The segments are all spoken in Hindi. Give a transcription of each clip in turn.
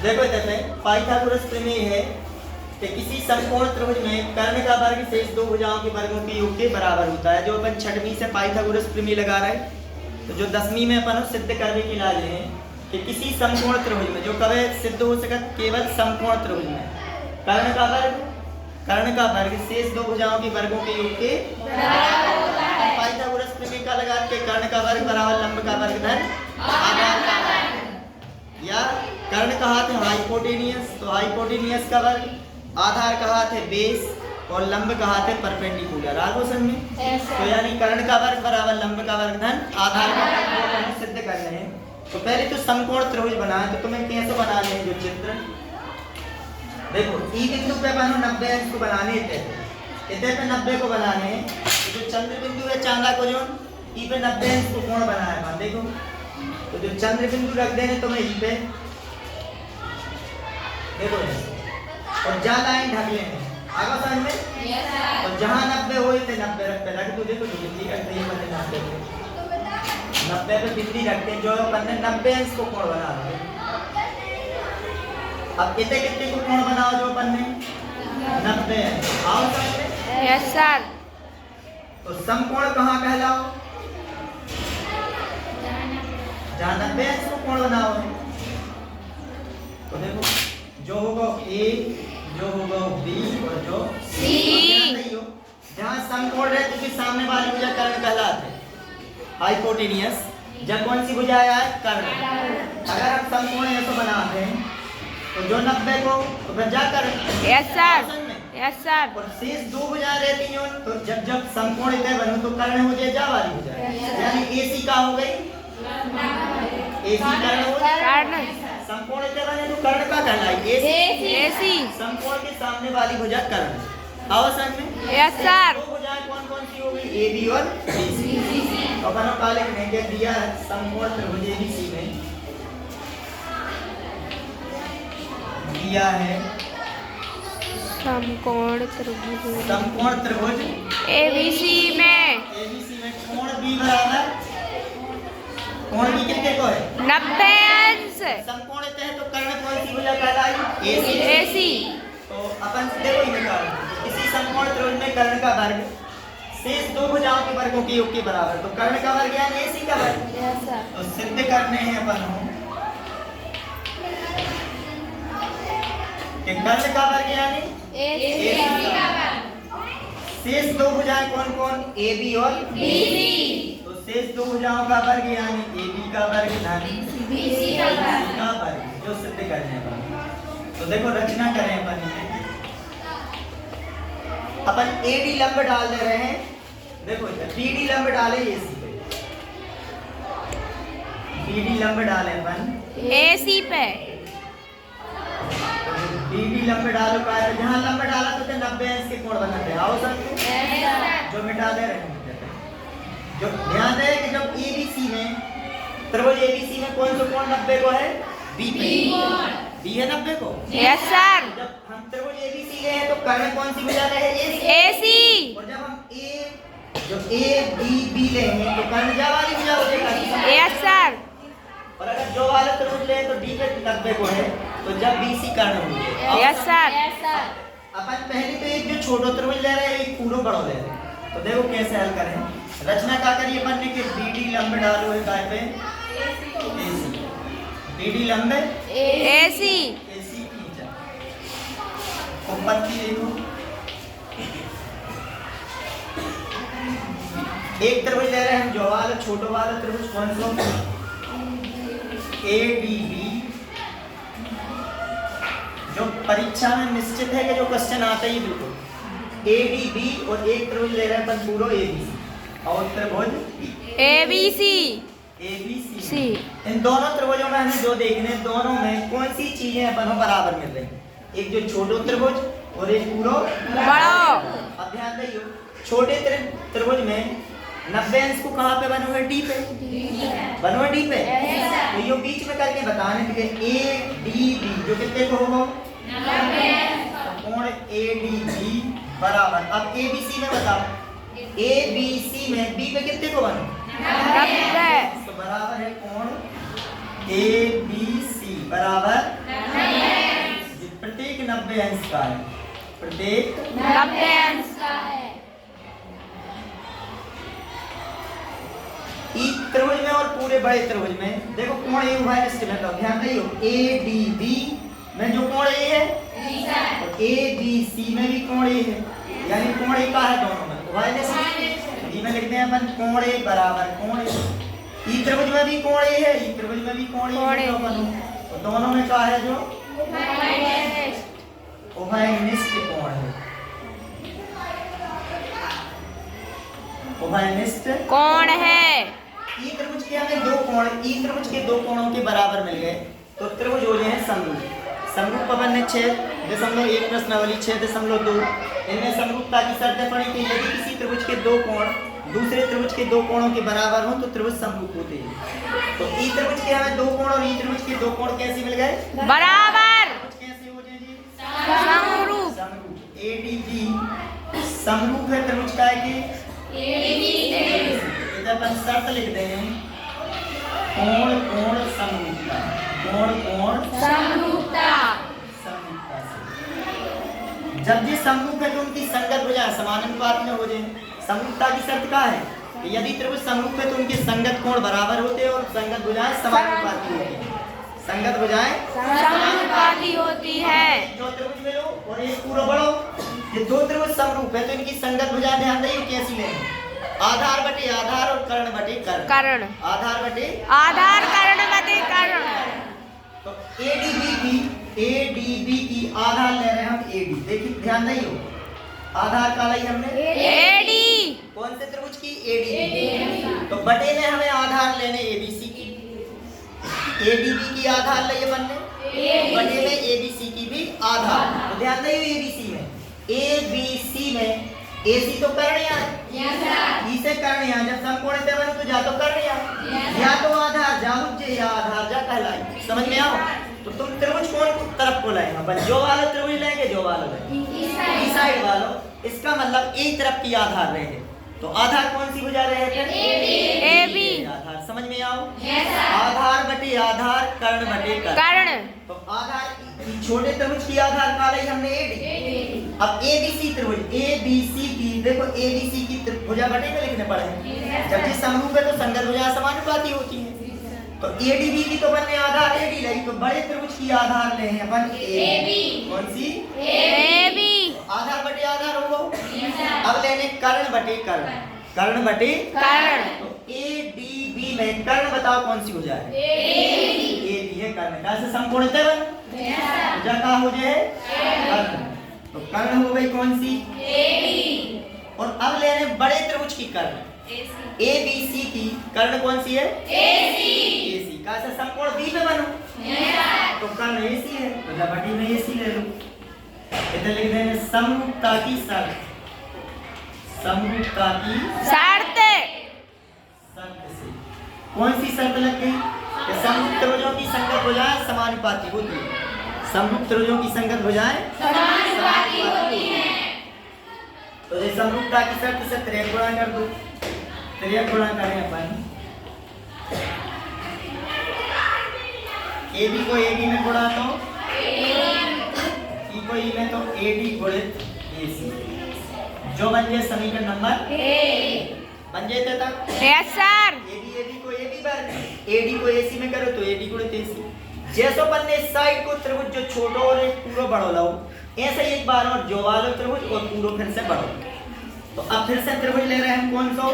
देखो इधर में पाइथागोरस प्रमेय है कि किसी समकोण त्रिभुज में कर्ण का वर्ग शेष दो भुजाओं के वर्गों के योग के बराबर होता है। जो अपन छठवीं से पाइथागोरस प्रमेय लगा रहे हैं, तो जो 10वीं में अपन सिद्ध करने के लाए हैं कि किसी समकोण त्रिभुज में जो कभी सिद्ध हो सके केवल समकोण त्रिभुज में कर्ण का वर्ग शेष दो भुजाओं के वर्गों के योग के बराबर होता है। पाइथागोरस प्रमेय का लगा के कर्ण का वर्ग बराबर लंब का वर्ग धन आधार का वर्ग, या कर्ण का हाथ है हाइपोटेनियस तो हाइपोटेनियस का वर्ग, आधार का हाथ है बेस और लंब का हाथ है परपेंडिकुलर। आगो समझ में? तो यानी कर्ण का वर्ग बराबर लंब का वर्ग धन आधार का वर्ग हम सिद्ध कर रहे हैं। तो पहले तो समकोण त्रिभुज बनाए, तो तुम्हें कैसे बनाने हैं जो चित्र देखो ई बिंदु पे बनो 90 अंश को बनाने थे, इधर पे 90 को बनाने हैं। तो जो चंद्र बिंदु है चांदा को जो ई पे 90 अंश को कोण बनाया है देखो, तो जो चंद्र बिंदु रख देने तुम्हें ई पे देखो और जा लाइन ढक लेंगे आगे समझ में। तो जहां 90 हुए थे 90 रख दो देखो जो बिंदी रख दी मैंने 90 पे बिंदी रखते हैं जो अपन ने 90 अंश को कोण बना रहे हैं। अब कितने कितने को कोण बनाओ जो अपन ने 90 अंश आओ समझ में। Yes sir. तो समकोण कहाँ कहलाओ जहां 90 अंश को कोण बनाओ। तो देखो जो होगा ए जो होगा बी और जो सी, जहां समकोण रहते उसके सामने वाली भुजा कर्ण कहलाते हैं हाइपोटेनियस। जब कौन सी भुजा है कर्ण। अगर हम समकोण ऐसे बनाते हैं तो जो 90 को तो फिर जा कर्ण। Yes sir. Yes sir. और शेष दो भुजा रहती हैं तो जब समकोण इतने बनो तो कर्ण हो जाए जा वाली भुजा, यानी एसी का हो गई एसी कर्ण हो कर्ण। समकोण इतने बने तो कर्ण का कहलाई एसी। समकोण के सामने वाली भुजा कर्ण। आओ समझ में। Yes sir. दो भुजाएं कौन कौन सी हो गई ए बी और बीसी। तो अपन काले ने क्या दिया है समकोण त्रिभुज एबीसी में दिया है समकोण त्रिभुज एबीसी में कोण बी बराबर कोण बी कितने को है 90 अंश। समकोण इतने हैं तो कर्ण कौन सी भुजा कहलाई एसी। तो अपन देखो ये निकाल किसी समकोण त्रिभुज में कर्ण का वर्ग शेष दो भुजाओं के वर्गों के योग के बराबर, तो कर्ण का वर्ग यानी एसी का वर्ग। तो सिद्ध करने हैं अपन कि कर्ण का वर्ग यानी एसी का वर्ग। शेष दो भुजाएं कौन कौन ए बी और बीसी। तो शेष दो भुजाओं का वर्ग यानी ए बी का वर्ग धन बीसी का वर्ग जो सिद्ध करने हैं। तो देखो रचना करें अपन एडी लंब डाल दे रहे हैं। देखो इधर बीडी लंब डाले एसी पे, बीडी लंब डाले अपन एसी पे। बीडी लंब डालो का है जहां लंब डाला तो 90 अंश के कोण बनाते हैं। आओ समझो जो मिटा दे रहे हैं। जो ध्यान दे कि जब एबीसी में त्रिभुज एबीसी में कौन सा कोण 90 को है बी पे बी है 90 को। Yes sir. जब हम त्रिभुज एबीसी ले हैं तो कर्ण कौन सी भुजा है एसी। और जब हम जो ए बी बी लेंगे तो कर्ण जा वाली भुजा हो जाएगी। Yes sir. और अगर जो वाला त्रिभुज ले तो डी पे 90 को है तो जब बीसी कर्ण हो जाए। Yes sir. अपन पहले तो एक जो छोटो त्रिभुज ले रहे हैं एक पूरा बड़ा ले रहे हैं। तो देखो कैसे हल करें। रचना क्या करिए अपन ने कि बीडी लंब डालो है काय पे एसी, बीडी लंब एसी। एसी की जा ऊपर की देखो एक त्रिभुज ले रहे हैं हम जो वाला छोटो वाला त्रिभुज कौन सा ए डी बी। जो परीक्षा में निश्चित है कि जो क्वेश्चन आता ही बिल्कुल ए डी बी और एक त्रिभुज ले रहे हैं अपन पूरा ए बी और त्रिभुज एबीसी। एबीसी इन दोनों त्रिभुजों में हमें जो देखने दोनों में कौन सी चीजें अपन को बराबर मिल रही हैं। एक जो छोटो त्रिभुज और एक पूरा बड़ा। अब ध्यान दियो छोटे त्रिभुज में 90 अंश को कहाँ पे बनो है डी पे बनो है डी पे। तो ये बीच में करके बताने के ए डी बी जो कितने को होगा 90 कोण ए डी बी बराबर। अब ए बी सी में बताओ ए बी सी में बी पे कितने को बनो 90। तो बराबर है कोण ए बी सी बराबर प्रत्येक 90 अंश का है। प्रत्येक 90 अंश का है। ई त्रिभुज में और पूरे बड़े त्रिभुज में देखो कोण ए उभयनिष्ठ में, तो ध्यान दियो ए डी बी में जो कोण ए है और ए बी सी में भी कोण ए है, यानी कोण ए का है दोनों में उभयनिष्ठ। ई में लिखते हैं अपन कोण ए बराबर कोण ए। ई त्रिभुज में भी कोण ए है, ई त्रिभुज में भी कोण ए है, तो दोनों में का है जो उभयनिष्ठ कोण है। उभयनिष्ठ कौन है? ई त्रिभुज के हमें दो कोण, ई त्रिभुज के दो कोणों के बराबर मिल गए, तो त्रिभुज हो जाए समरूप। समरूप अपन ने 6.1 प्रश्नावली 6.2 इनमें समरूपता की शर्तें पढ़ी थी। यदि किसी त्रिभुज के दो कोण दूसरे त्रिभुज के दो कोणों के बराबर हो तो त्रिभुज समरूप होते हैं। तो ई त्रिभुज के हमें दो कोण और ई त्रिभुज के दो कोण कैसे मिल गए? बराबर। कैसे हो जाए जी? समरूप। समरूप। ADB समरूप है त्रिभुज का है कि इधर अपन शर्त लिख देंगे कोण कोण समरूपता, कोण कोण समरूपता। समरूपता से जब ये समरूप है तो उनकी संगत भुजा समानुपात में हो जाए। समरूपता की शर्त क्या है कि यदि त्रिभुज समरूप है तो उनके संगत कोण बराबर होते हैं और संगत भुजाएं समानुपाती होती हैं। संगत भुजाएं समानुपाती होती है। दो त्रिभुज में लो और एक पूरा बढ़ो, ये दो त्रिभुज समरूप है तो इनकी संगत भुजाएं ध्यान दें कैसी लेंगे? आधार बटे आधार और कर्ण बटे कर्ण। कर्ण। आधार बटे आधार कर्ण बटे कर्ण। तो ADB की आधार ले रहे हैं हम AD। देखिए ध्यान दें आधार का लाई हमने AD। कौन से त्रिभुज की? ADB। तो बटे में हमें आधार लेने ABC की। ADB की आधार लिए बनने बटे में ABC की भी आधार। तो ध्यान दें ABC में ABC में AC तो कर्ण है, ई से कर्ण है, जब समकोण से बने तो जा तो कर्ण है, या तो आधार जा मुझे या आधार जा कहलाए। समझ में आओ? तो तुम त्रिभुज कौन तरफ को लाएंगे? अपन जो वाला त्रिभुज लेंगे, जो वाला लेंगे ई साइड वाला, इसका मतलब एक तरफ की आधार रहेंगे। तो आधार कौन सी भुजा रहे हैं? AB। आधार समझ में आओ? आधार बटे आधार कर्ण बटे कर्ण। तो आधार छोटे त्रिभुज की आधार का लाई हमने AD। अब ABC त्रिभुज ABC की देखो ABC की भुजा बटे में लिखने पड़े, जब ये समरूप है तो संगत भुजा समानुपाती होती है। तो ADB की तो बनने आधार AD लगी, तो बड़े त्रिभुज की आधार ले हैं अपन AB। कौन सी? AB। आधार बटे आधार हो गो। अब लेने कर्ण बटे कर्ण, कर्ण बटे कर्ण। तो ADB में कर्ण बताओ कौन सी हो जाए? AD है कर्ण का से समकोण त्रिभुज भुजा का हो जाए कर्ण। तो कर्ण हो गई कौन सी? AD। और अब लेने बड़े त्रिभुज की कर्ण ABC की कर्ण कौन सी है? AC का से समकोण B में बनो तो कर्ण AC है, तो बटी में AC ले लो। इधर लिख देंगे समरूपता की शर्त, समरूपता की शर्त। शर्त से कौन सी शर्त लग गई कि समरूप त्रिभुजों की संगत भुजाएं समानुपाती होती है। समरूप त्रिभुजों की संगत भुजाएं समानुपाती होती हैं। तो ये समरूपता की शर्त से 3 गुणा कर दो। 3 गुणा करें अपन AB को AD में गुणा तो E को E में तो AD गुणित AC जो बन जाए समीकरण नंबर बन जाए तक। Yes sir. AB को AB पर AD को AC में करो तो AD गुणित AC। जैसो अपन ने इस साइड को त्रिभुज जो छोटो और एक पूरा बड़ो लाओ, ऐसे ही एक बार और जो वाला त्रिभुज और पूरा फिर से बढ़ो। तो अब फिर से त्रिभुज ले रहे हैं हम कौन सा?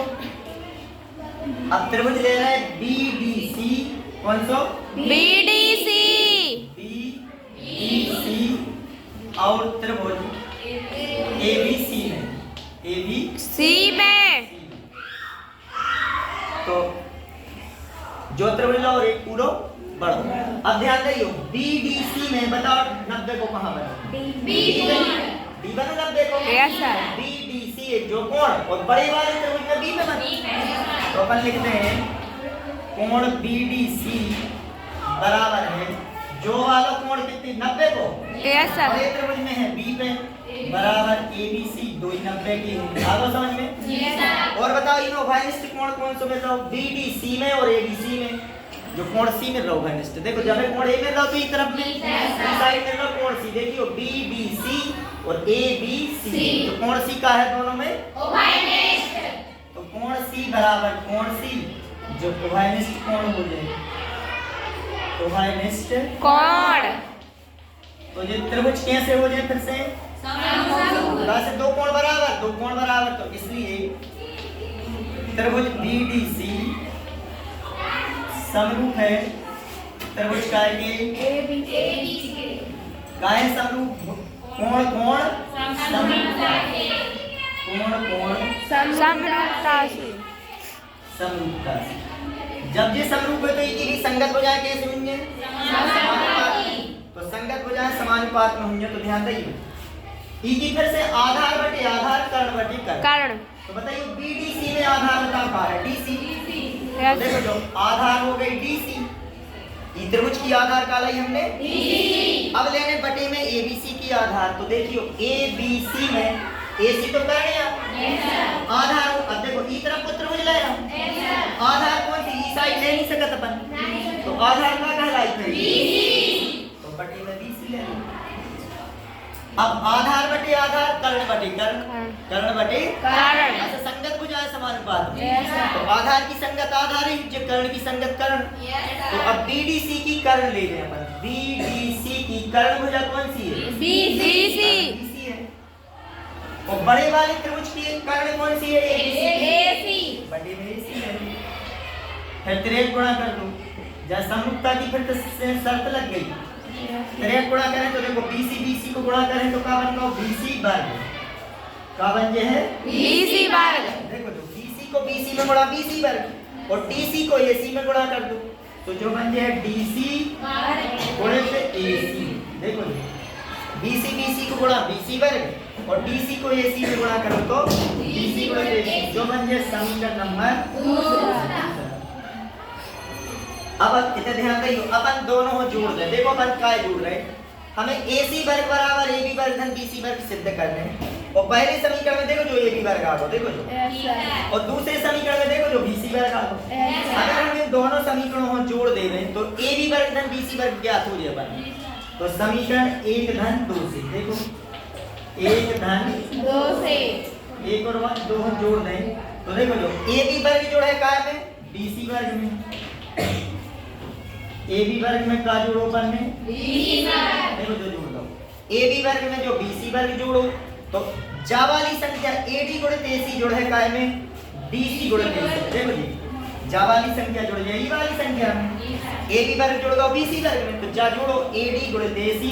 अब त्रिभुज ले रहे हैं BDC। कौन सा? BDC। BDC और त्रिभुज ABC में ABC में तो जो त्रिभुज लो और एक पूरा बढ़ो। अब ध्यान दियो BDC में बताओ 90 को कहां बनो? B बनो 90 को। Yes sir. BDC जो कोण और बड़े वाले त्रिभुज में B में बनो, तो अपन लिखते हैं कोण BDC बराबर है जो वाला कोण कितनी 90 को। Yes sir. बड़े त्रिभुज में है B पे बराबर ABC 2 90 की है। आगे समझ में? Yes sir. और बताओ इन उभयनिष्ठ कोण कौन से बताओ? BDC में और ABC में। जो कोण सी मिल रहा है निश्चित, देखो जब कोण ए मिल रहा तो इस तरफ में इस साइड मिल रहा कोण सी, देखियो बी बी सी और ए बी सी, तो कोण सी का है दोनों में उभयनिष्ठ, तो कोण सी बराबर कोण सी जो उभयनिष्ठ कोण हो जाए, उभयनिष्ठ कोण। तो ये त्रिभुज कैसे हो जाए फिर से वैसे दो कोण बराबर, तो इसलिए त्रिभुज BDC समरूप है त्रिभुज काय के काय समरूप, कोण कोण समरूपता, कोण कोण समरूपता से। समरूपता से। जब ये समरूप है तो ये भी संगत हो जाए, कैसे होंगे तो संगत हो जाए समानुपात में होंगे, तो ध्यान देइए ई की फिर से आधार बटे आधार कर्ण बटे कर्ण। तो बताइए BDC में आधार बता का है DC, Yes. देखो जो आधार हो गई DC, ई त्रिभुज की आधार का लाई हमने DC, अब लेने बटे में ABC की आधार, तो देखियो ABC में AC तो करने आधार, अब देखो ई तरफ को त्रिभुज ले आधार कौन सी, ई साइड ले नहीं सकत अपन, तो आधार का कहलाई फिर BC, तो बटे में BC ले। अब आधार बटे आधार कर्ण बटे कर्ण बटे कर्ण। ऐसे संगत हो जाए समानुपात में, तो आधार की संगत आधार ही, जो कर्ण की संगत कर्ण, तो अब BDC की कर्ण ले लें अपन, BDC की कर्ण भुजा कौन सी है BC है, और बड़े वाले त्रिभुज की कर्ण कौन सी है AC, बड़े में AC है, फिर 3 गुणा कर दो, जब समरूपता की फिर शर्त लग गई, 3 गुणा करें तो देखो BC को गुणा करें तो का बन गया BC वर्ग, का बन जे है BC वर्ग, देखो जो BC को BC में गुणा BC वर्ग और DC को AC में गुणा कर दो, तो जो बन जाए DC गुणित AC, देखो BC को गुणा BC वर्ग और DC को AC में गुणा करो तो BC गुणित AC, जो बन जाए समीकरण नंबर 2। अब इतना ध्यान दो, अपन दोनों को जोड़ दे, देखो अपन काय जोड़ रहे, हमें AC वर्ग बराबर AB वर्ग धन BC वर्ग सिद्ध करने हैं, और पहले समीकरण में देखो जो AB वर्ग आ गया, देखो जो और दूसरे समीकरण में देखो जो BC वर्ग आ गया, अगर हम इन दोनों समीकरणों को जोड़ दे रहे हैं तो AB वर्ग धन BC वर्ग ज्ञात हो जाए अपन, तो समीकरण 1 धन 2 से, देखो 1 धन 2 से 1 और 2 जोड़ दें तो देखो जो AB वर्ग जो है काय में BC वर्ग में, AB वर्ग में का जोड़ो अपन में BC वर्ग, देखो जो जोड़ दो AB वर्ग में जो BC वर्ग जोड़ो तो जा वाली संख्या AD गुणित AC जोड़ है काय में BC गुणित AC, देखो जी जा वाली संख्या जोड़ जाए ई वाली संख्या में, AB वर्ग जोड़ दो BC वर्ग में, तो जा जोड़ो AD गुणित AC,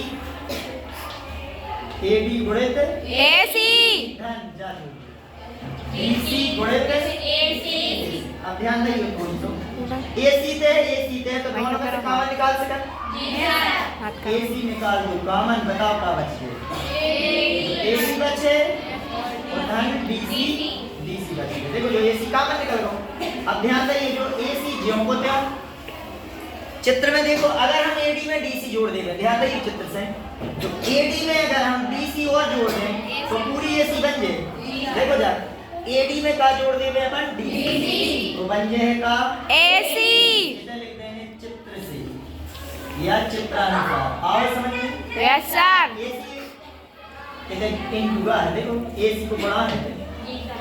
AD गुणित AC धन जा जोड़ो BC गुणित AC, अब ध्यान दइए थोड़ी तो AC थे तो दोनों में से कॉमन निकाल सकत, AC निकाल दो कॉमन, बताओ का बचे AC बचे और धन BC बचे, देखो जो AC कॉमन निकल गया। अब ध्यान दइए जो AC ज्यों को त्यों चित्र में देखो, अगर हम AD में DC जोड़ देंगे, ध्यान दइए चित्र से, तो AD में अगर हम BC और जोड़ दें तो पूरी AC बन जाए, देखो जा AD में का जोड़ देंगे अपन DC, तो बन जाएगा AC, इसे लिखते हैं चित्र से या चित्रानुसार, आओ समझ में यस सर। AC इसे इन हुआ है, देखो AC को गुणा है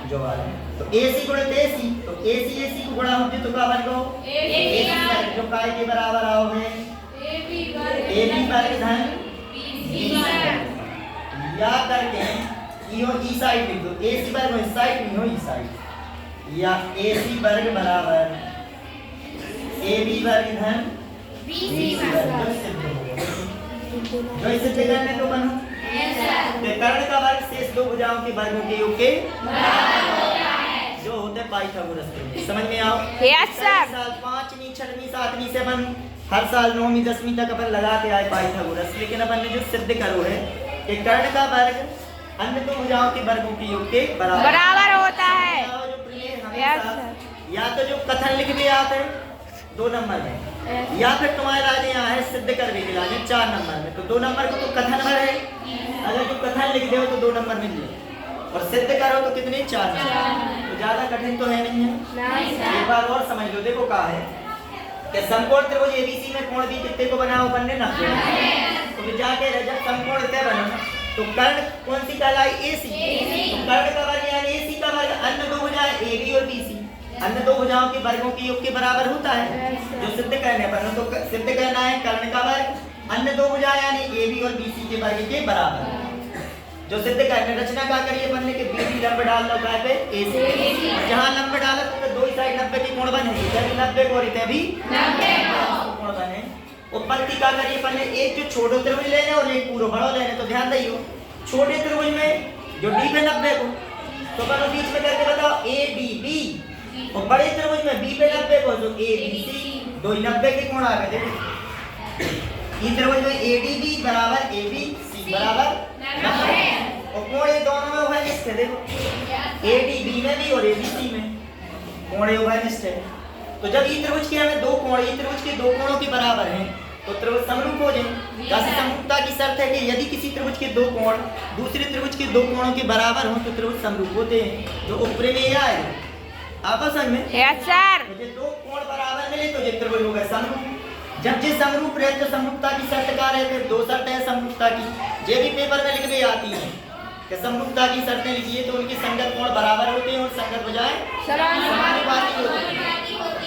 जो आ रहा है, तो AC गुणित AC, तो AC को गुणा होते तो क्या बन गया AC जो काय के बराबर आओगे AB वर्ग धन BC वर्ग, या करके इहो ई साइड लिख दो, AC वर्ग में साइड नहीं हो ई साइड, या AC वर्ग बराबर AB वर्ग धन BC वर्ग, जो इसे करने तो बनो तो कर्ण का वर्ग शेष दो भुजाओं के वर्गों के योग के जो होते हैं पाइथागोरस के, समझ में आओ यस सर। साल 5वीं 6वीं 7वीं से अपन हर साल 9वीं 10वीं तक अपन लगाते आए पाइथागोरस, लेकिन अपन ने जो सिद्ध करो है कि कर्ण का वर्ग अन्य दो भुजाओं के वर्गों के योग के बराबर होता है, जो प्रमेय हमेशा या तो जो कथन लिख दिया आते हैं 2 नंबर में, या फिर तुम्हारे राजे यहाँ है सिद्ध कर भी दिला 4 नंबर में, तो 2 नंबर को तो कथन भर है, अगर जो कथन लिख दो तो 2 नंबर मिल जाए, और सिद्ध करो तो कितने 4 नंबर, तो ज्यादा कठिन तो है नहीं है। एक बार और समझ लो, देखो कहा है कि समकोण त्रिभुज एबीसी में कोण भी कितने को बना हो बनने ना तो फिर जाके जब समकोण तय बना तो कर्ण कौन सी कहलाई एसी तो कर्ण का वर्ग यानी एसी का वर्ग अन्य दो भुजाएं एबी और बीसी अन्य दो भुजाओं के वर्गों के योग के बराबर होता है जो सिद्ध करने पर तो सिद्ध करना है कर्ण का वर्ग अन्य दो भुजाएं यानी एबी और बीसी के वर्ग के बराबर जो सिद्ध करने रचना का करिए बनने के बीडी लंब डाल लो काय पे एसी जहां लंब डाला तो दो साइड 90 के कोण बने इधर 90 को और इधर भी 90 कोण बने उपपत्ति का करिए पहले एक जो छोटे त्रिभुज लेने और एक पूरा बड़ा लेने तो ध्यान दियो छोटे त्रिभुज में जो डी पे 90 को तो बनो बीच में करके बताओ ए डी बी और बड़े त्रिभुज में बी पे 90 को तो ए बी सी दो 90 के कोण आ गए देखो ई त्रिभुज में ए डी बी बराबर ए बी सी बराबर 90 और कोण ये दोनों में उभय निष्ठ है देखो ए डी बी में भी और ए बी सी में कोण उभय निष्ठ है तो जब ई त्रिभुज के हमें दो कोण ई त्रिभुज के दो कोणों के बराबर हैं तो त्रिभुज समरूप हो जाए जैसे समरूपता की शर्त है कि यदि किसी त्रिभुज के दो कोण दूसरे त्रिभुज के दो कोणों के बराबर हों तो त्रिभुज समरूप होते हैं जो उपप्रमेय है आपस में यस सर मुझे दो कोण बराबर मिले तो ये त्रिभुज होगा समरूप जब ये समरूप रहे तो समरूपता की शर्त क्या रहती है दो शर्तें हैं समरूपता की ये भी पेपर में लिख भी आती है कि समरूपता की शर्तें लिखिए तो उनके संगत कोण बराबर होते हैं और संगत भुजाएं समानुपाती होती हैं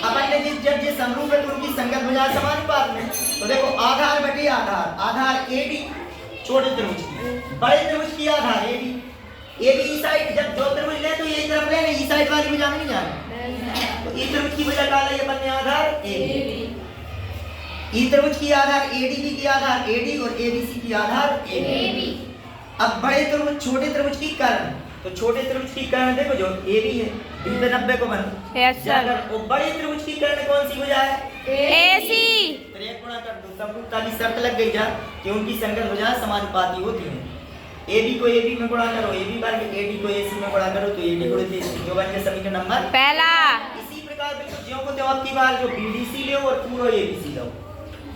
अपन ने जब ये समरूप है तो उनकी संगत भुजाएं समानुपात में तो देखो आधार बटे आधार आधार एडी छोटे त्रिभुज की बड़े त्रिभुज की आधार एडी एबी ई साइड जब जो त्रिभुज ले तो ये तरफ ले ई साइड वाली भुजा में नहीं जाना तो ई त्रिभुज की भुजा का ले अपन ने आधार एबी ई त्रिभुज की आधार एडीबी की आधार एडी और एबीसी की आधार एबी अब बड़े त्रिभुज छोटे त्रिभुज की कर्ण तो छोटे त्रिभुज की कर्ण देखो जो एबी है बी पे 90 को बन यस सर और बड़े त्रिभुज की कर्ण कौन सी भुजा है एसी तो एक गुणा कर दो समरूपता की शर्त लग गई जा कि उनकी संगत भुजाएं समानुपाती होती हैं एबी को एबी में गुणा करो एबी वर्ग एडी को एसी में गुणा करो तो एडी गुणित एसी जो बन गया समीकरण नंबर पहला इसी प्रकार बिल्कुल ज्यों को त्यों अब की बार जो बीडीसी लो और पूरा एबीसी लो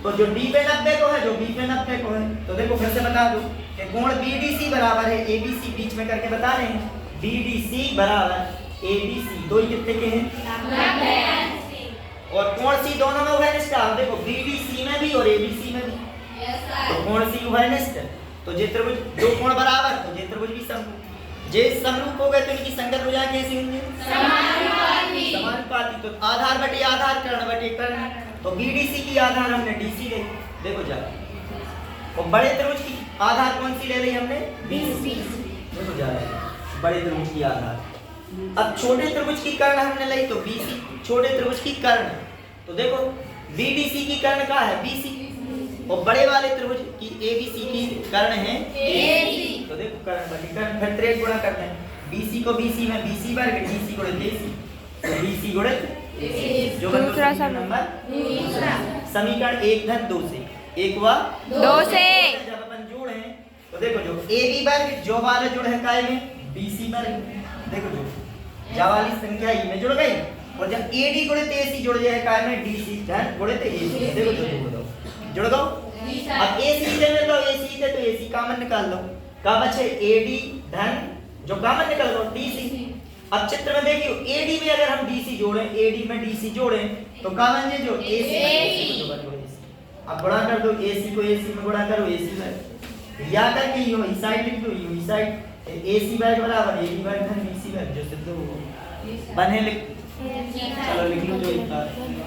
तो जो डी पे 90 को है जो बी पे 90 को है तो देखो फिर से बता दो कि कोण बीडीसी बराबर है एबीसी बीच में करके बता रहे हैं बीडीसी बराबर एबीसी दो ही कितने के हैं और कोण सी दोनों में उभय निष्ठ है देखो बीडीसी में भी और एबीसी में भी तो कोण सी उभय निष्ठ तो जे त्रिभुज दो कोण बराबर तो जे त्रिभुज भी समरूप जे समरूप हो गए तो इनकी संगत भुजाएं कैसी होंगी समानुपाती तो आधार बटे आधार कर्ण बटे कर्ण तो बीडीसी की आधार हमने डीसी ले देखो जा और बड़े त्रिभुज की आधार कौन सी ले ली हमने बीसी देखो जा बड़े त्रिभुज की आधार अब छोटे त्रिभुज की कर्ण हमने ली तो बीसी छोटे त्रिभुज की कर्ण तो देखो बीडीसी की कर्ण का है बीसी और बड़े वाले त्रिभुज की एबीसी की कर्ण है एसी तो देखो कर्ण बटे कर्ण फिर त्रिक गुणा करते हैं बीसी को बीसी में बीसी वर्ग डीसी गुणित एसी तो बीसी गुणित जो दूसरा समीकरण 1 धन 2 से 1 व 2 से जब अपन जोड़ हैं तो देखो जो AB वर्ग जो वाले जुड़ है काय में BC वर्ग देखो जो जा वाली संख्या ई में जुड़ गई और जब AD गुणित AC जुड़ जाए काय में DC धन गुणित AC देखो जो जुड़ गो अब AC से में तो AC से तो AC कॉमन निकाल लो का बचे AD धन जो कॉमन निकाल लो DC अब चित्र में देखियो AD में अगर हम DC जोड़ें AD में DC जोड़ें तो कॉमन ये जो AC अब गुणा कर दो AC को AC में गुणा करो AC वर्ग या करके यो इस साइड लिख दो यो इस साइड AC वर्ग बराबर AD वर्ग धन BC वर्ग जो सिद्ध हो बने लिख चलो लिख लो जो